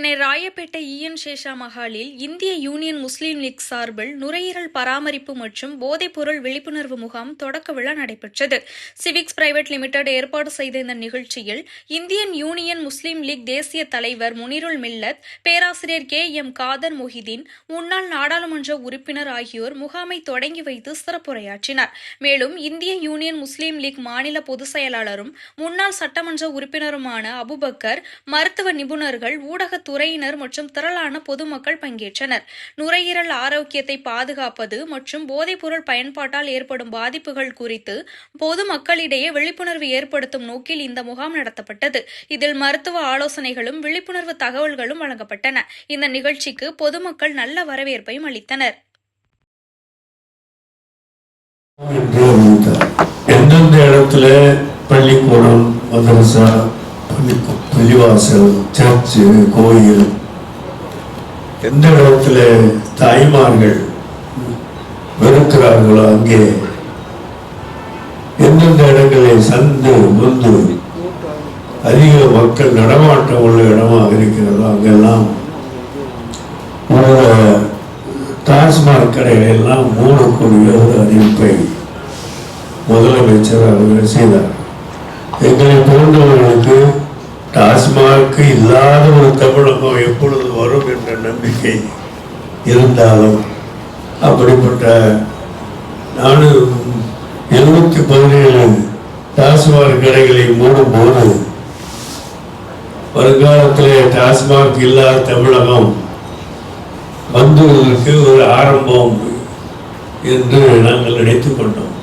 Chennai Royapettah EN Sesha மஹாலில் இந்திய union முஸ்லீம் league சார்பில் நுரையீரல் பராமரிப்பு மற்றும் போதைப்பொருள் விழிப்புணர்வு முகாம் தொடக்க விழா நடைபெற்றது. சிவிக்ஸ் பிரைவேட் லிமிடெட் ஏற்பாடு செய்த இந்த நிகழ்ச்சியில் இந்தியன் யூனியன் முஸ்லீம் லீக் தேசிய தலைவர் முனிருல் மில்லத், பேராசிரியர் KM காதர் மொஹிதீன், முன்னாள் நாடாளுமன்ற உறுப்பினர் ஆகியோர் முகாமை தொடங்கி வைத்து சிறப்புரையாற்றினர். மேலும் இந்திய யூனியன் முஸ்லீம் லீக் மாநில பொதுச் செயலாளரும் முன்னாள் சட்டமன்ற உறுப்பினருமான அபுபக்கர், மருத்துவ நிபுணர்கள், ஊடகத்துறையினர் மற்றும் திரளான பொதுமக்கள் பங்கேற்றனர். நுரையீரல் ஆரோக்கியத்தை பாதுகாப்பது மற்றும் போதைப்பொருள் பயன்பாட்டால் ஏற்படும் பாதிப்புகள் குறித்து பொதுமக்களிடையே விழிப்புணர்வு ஏற்படுத்தும் நோக்கில் இந்த முகாம் நடத்தப்பட்டது. இதில் மருத்துவ ஆலோசனைகளும் விழிப்புணர்வு தகவல்களும் வழங்கப்பட்டன. இந்த நிகழ்ச்சிக்கு பொதுமக்கள் நல்ல வரவேற்பையும் அளித்தனர். எந்தெந்த இடத்துல பள்ளிக்கூடம், மதரசா, பள்ளிவாசல், சர்ச்சு, கோயில், எந்த இடத்துல தாய்மார்கள் வெறுக்கிறார்களோ அங்கே, எந்தெந்த இடங்களில் சந்து முந்து அதிக மக்கள் நடமாட்டம் உள்ள இடமாக இருக்கிறதோ அங்கெல்லாம் டாஸ்மாக் கடைகள் எல்லாம் மூடக்கூடிய ஒரு அறிவிப்பை முதலமைச்சர் அவர்கள் செய்தார். எங்களை போன்றவர்களுக்கு டாஸ்மாக் இல்லாத ஒரு தமிழகம் எப்பொழுது வரும் என்ற நம்பிக்கை இருந்தாலும், அப்படிப்பட்ட 717 டாஸ்மாக் கடைகளை மூடும் போது வருங்காலத்திலே டாஸ்மாக் இல்லாத தமிழகம் வந்துவதற்கு ஒரு ஆரம்பம் என்று நாங்கள் நினைத்துக் கொண்டோம்.